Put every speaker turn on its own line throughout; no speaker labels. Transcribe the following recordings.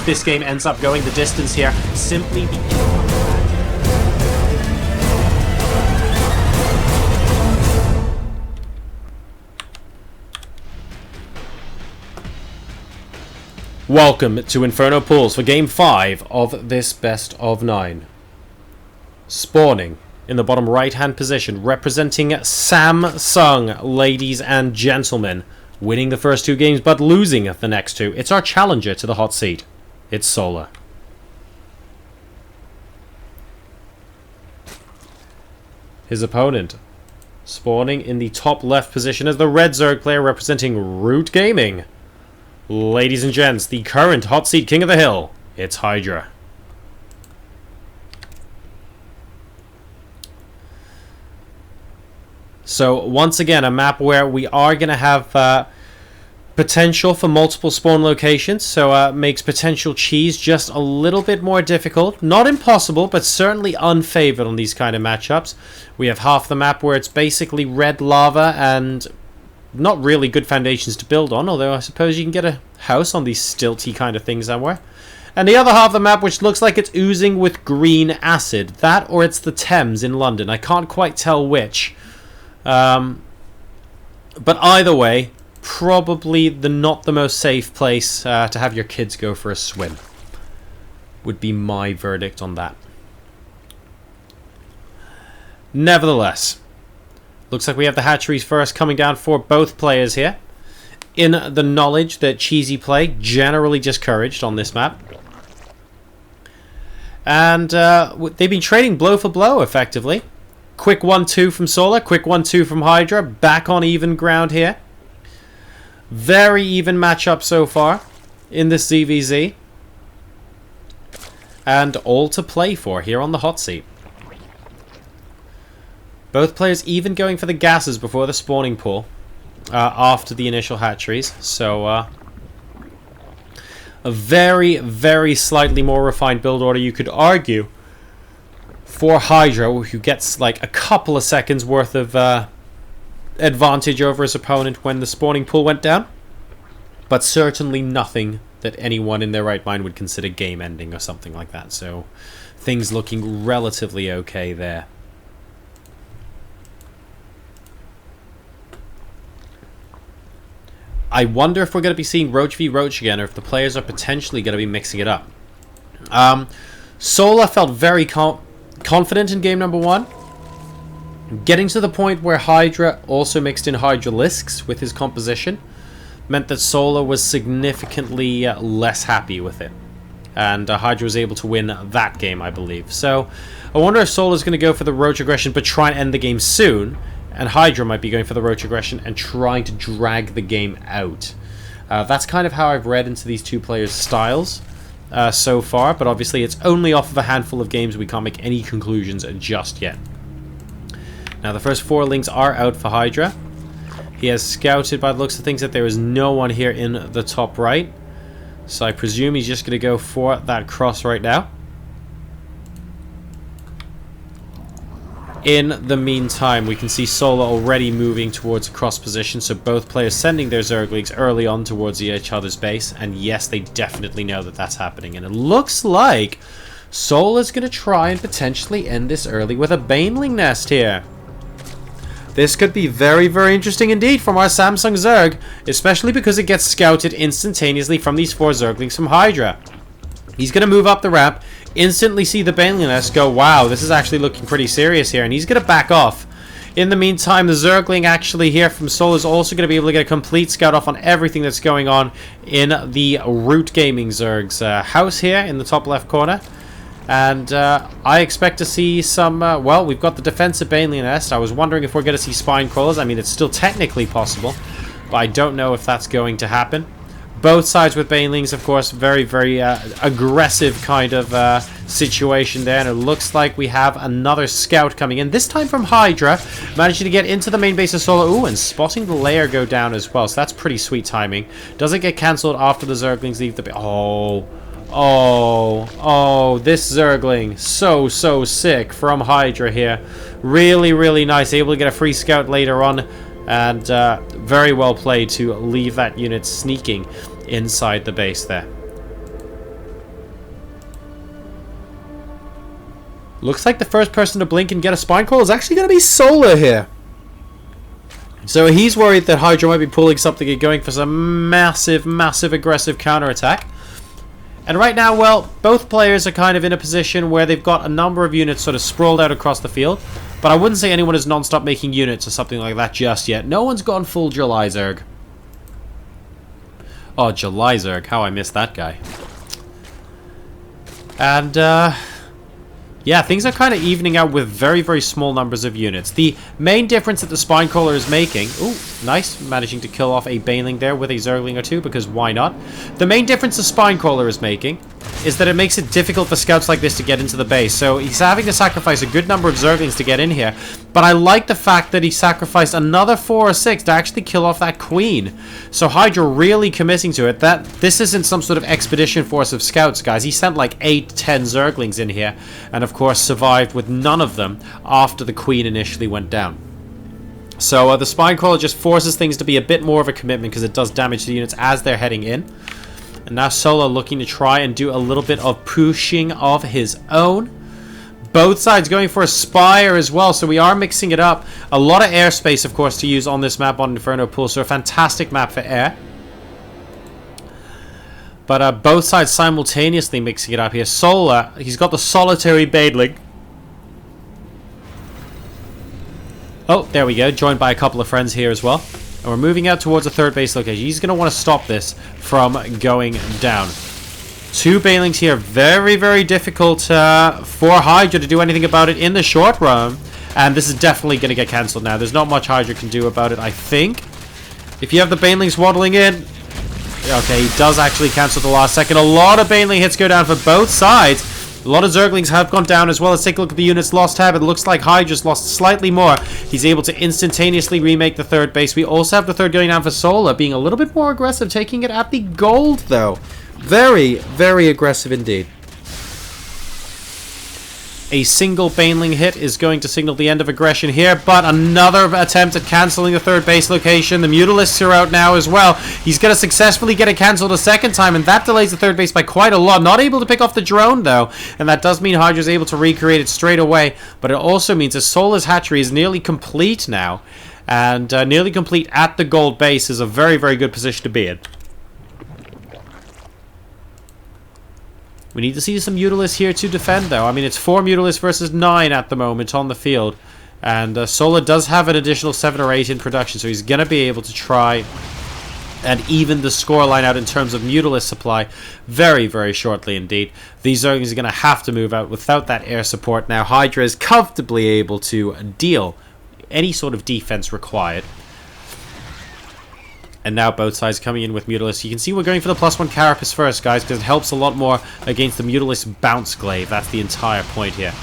if this game ends up going the distance here, simply because... Welcome to Inferno Pools for Game 5 of this best of 9. Spawning in the bottom right hand position, representing Samsung, ladies and gentlemen. Winning the first 2 games but losing the next 2. It's our challenger to the hot seat. It's Solar. His opponent spawning in the top left position as the red Zerg player representing Root Gaming. Ladies and gents, the current hot seat king of the hill, it's Hydra. So once again, a map where we are going to have potential for multiple spawn locations, so makes potential cheese just a little bit more difficult. Not impossible, but certainly unfavored on these kind of matchups. We have half the map where it's basically red lava and not really good foundations to build on, although I suppose you can get a house on these stilty kind of things somewhere. And the other half of the map which looks like it's oozing with green acid. That or it's the Thames in London. I can't quite tell which. But either way, probably not the most safe place to have your kids go for a swim. Would be my verdict on that. Nevertheless, looks like we have the hatcheries first coming down for both players here. In the knowledge that cheesy play generally discouraged on this map. And they've been trading blow for blow effectively. Quick 1-2 from Solar, quick 1-2 from Hydra. Back on even ground here. Very even matchup so far in this ZVZ. And all to play for here on the hot seat. Both players even going for the gases before the spawning pool. After the initial hatcheries. So a very, very slightly more refined build order, you could argue, for Hydra, who gets like a couple of seconds worth of advantage over his opponent when the spawning pool went down. But certainly nothing that anyone in their right mind would consider game ending or something like that. So things looking relatively okay there. I wonder if we're going to be seeing Roach v Roach again, or if the players are potentially going to be mixing it up. Solar felt very confident in game number 1. Getting to the point where Hydra also mixed in Hydralisks with his composition meant that Solar was significantly less happy with it. And Hydra was able to win that game, I believe. So I wonder if Solar's going to go for the Roach aggression but try and end the game soon. And Hydra might be going for the Roach aggression and trying to drag the game out. That's kind of how I've read into these two players' styles so far. But obviously it's only off of a handful of games. We can't make any conclusions just yet. Now the first 4 links are out for Hydra. He has scouted by the looks of things that there is no one here in the top right. So I presume he's just going to go for that cross right now. In the meantime, we can see Solar already moving towards a cross position, so both players sending their Zerglings early on towards each other's base, and yes, they definitely know that that's happening. And it looks like Solar's going to try and potentially end this early with a Baneling nest here. This could be very, very interesting indeed from our Samsung Zerg, especially because it gets scouted instantaneously from these 4 Zerglings from Hydra. He's going to move up the ramp, instantly see the Baneling nest, go, wow, this is actually looking pretty serious here, and he's going to back off. In the meantime, the Zergling actually here from Solar is also going to be able to get a complete scout off on everything that's going on in the Root Gaming Zerg's house here in the top left corner. And I expect to see some, well, we've got the defensive Baneling nest. I was wondering if we're going to see Spine Crawlers. I mean, it's still technically possible, but I don't know if that's going to happen. Both sides with Banelings, of course, very, very aggressive kind of situation there. And it looks like we have another scout coming in, this time from Hydra, managing to get into the main base of Solar. Ooh, and spotting the layer go down as well, so that's pretty sweet timing. Doesn't get cancelled after the Zerglings leave the base. Oh, this Zergling, so sick from Hydra here. Really, really nice, able to get a free scout later on, and very well played to leave that unit sneaking inside the base there. Looks like the first person to blink and get a spine call is actually going to be Solar here. So he's worried that Hydra might be pulling something and going for some massive, massive aggressive counterattack. And right now, well, both players are kind of in a position where they've got a number of units sort of sprawled out across the field. But I wouldn't say anyone is non-stop making units or something like that just yet. No one's gone full JoRoSaR. Oh, JoRoSaR. How I missed that guy. And, yeah, things are kind of evening out with very, very small numbers of units. The main difference that the Spine Crawler is making... Ooh, nice. Managing to kill off a Baneling there with a Zergling or two, because why not? The main difference the Spine Crawler is making is that it makes it difficult for scouts like this to get into the base. So he's having to sacrifice a good number of Zerglings to get in here. But I like the fact that he sacrificed another 4 or 6 to actually kill off that Queen. So Hydra really committing to it. This isn't some sort of expedition force of scouts, guys. He sent like 8, 10 Zerglings in here. And of course survived with none of them after the Queen initially went down. So the Spine Crawler just forces things to be a bit more of a commitment because it does damage to the units as they're heading in. And now Solo looking to try and do a little bit of pushing of his own. Both sides going for a Spire as well, so we are mixing it up. A lot of airspace, of course, to use on this map on Inferno Pool, so a fantastic map for air. But both sides simultaneously mixing it up here. Solar, he's got the solitary Baneling. Oh, there we go. Joined by a couple of friends here as well. And we're moving out towards a third base location. He's going to want to stop this from going down. 2 Banelings here. Very, very difficult for Hydra to do anything about it in the short run. And this is definitely going to get cancelled now. There's not much Hydra can do about it, I think. If you have the Banelings waddling in... Okay, he does actually cancel the last second. A lot of Baneling hits go down for both sides. A lot of Zerglings have gone down as well. Let's take a look at the units lost tab. It looks like Hydra's lost slightly more. He's able to instantaneously remake the third base. We also have the third going down for Solar, being a little bit more aggressive, taking it at the gold, though. Very, very aggressive indeed. A single Baneling hit is going to signal the end of aggression here, but another attempt at cancelling the third base location. The Mutalisks are out now as well. He's going to successfully get it cancelled a second time, and that delays the third base by quite a lot. Not able to pick off the drone, though, and that does mean Hydra's able to recreate it straight away, but it also means that Solar's hatchery is nearly complete now, and nearly complete at the gold base is a very, very good position to be in. We need to see some Mutalisks here to defend, though. I mean, it's 4 Mutalisks versus 9 at the moment on the field. And Solar does have an additional 7 or 8 in production, so he's going to be able to try and even the scoreline out in terms of Mutalisk supply very, very shortly indeed. These Zerglings are going to have to move out without that air support. Now, Hydra is comfortably able to deal any sort of defense required. And now both sides coming in with Mutalisks. You can see we're going for the +1 Carapace first, guys, because it helps a lot more against the Mutalisk Bounce Glaive. That's the entire point here.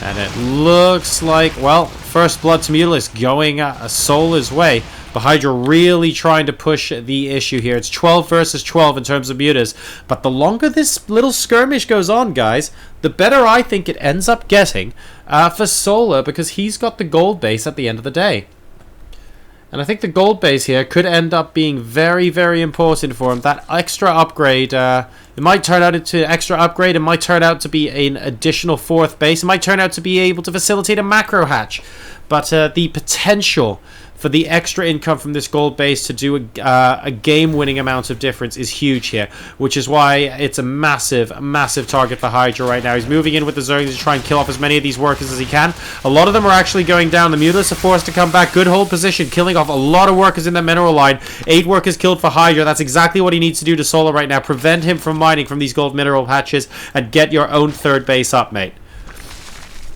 And it looks like, well, first blood to Mutalisk going Solar's way. But Hydra really trying to push the issue here. It's 12 versus 12 in terms of mutas. But the longer this little skirmish goes on, guys, the better I think it ends up getting for Solar, because he's got the gold base at the end of the day. And I think the gold base here could end up being very, very important for him. That extra upgrade, it might turn out into an extra upgrade. It might turn out to be an additional 4th base. It might turn out to be able to facilitate a macro hatch. But the potential for the extra income from this gold base to do a game-winning amount of difference is huge here, which is why it's a massive, massive target for Hydra right now. He's moving in with the Zerglings to try and kill off as many of these workers as he can. A lot of them are actually going down. The Mutalisks are forced to come back. Good hold position, killing off a lot of workers in the mineral line. 8 workers killed for Hydra. That's exactly what he needs to do to Solar right now. Prevent him from mining from these gold mineral hatches and get your own third base up, mate.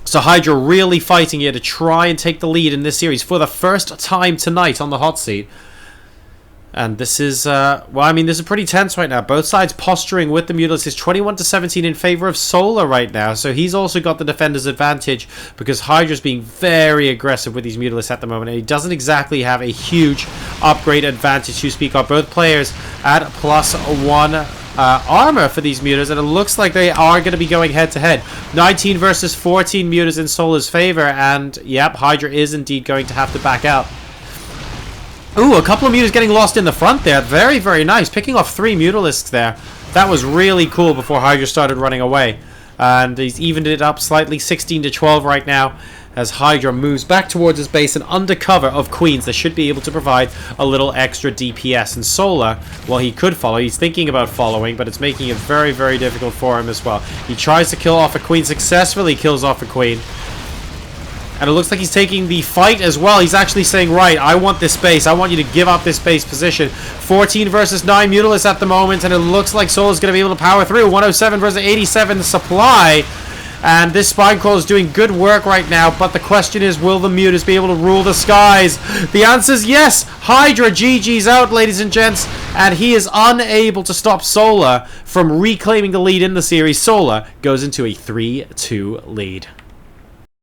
So Hydra really fighting here to try and take the lead in this series for the first time tonight on the hot seat. And this is, well, I mean, this is pretty tense right now. Both sides posturing with the Mutalisks is 21-17 in favor of Solar right now. So he's also got the defender's advantage because Hydra's being very aggressive with these Mutalisks at the moment. And he doesn't exactly have a huge upgrade advantage to speak of. Both players at +1 armor for these mutas, and it looks like they are going to be going head to head. 19 versus 14 mutas in Solar's favor, and yep, Hydra is indeed going to have to back out. Ooh, a couple of mutas getting lost in the front there. Very, very nice. Picking off 3 Mutalisks there. That was really cool before Hydra started running away. And he's evened it up slightly, 16-12 right now, as Hydra moves back towards his base and under cover of Queens. They should be able to provide a little extra DPS. And Solar, well, he could follow. He's thinking about following, but it's making it very, very difficult for him as well. He tries to kill off a Queen, successfully kills off a Queen. And it looks like he's taking the fight as well. He's actually saying, right, I want this base. I want you to give up this base position. 14 versus 9 Mutalists at the moment, and it looks like Solar's going to be able to power through. 107 versus 87 supply. And this Spine Crawler is doing good work right now, but the question is, will the Mutas be able to rule the skies? The answer is yes. Hydra GG's out, ladies and gents, and he is unable to stop Solar from reclaiming the lead in the series. Solar goes into a 3-2 lead.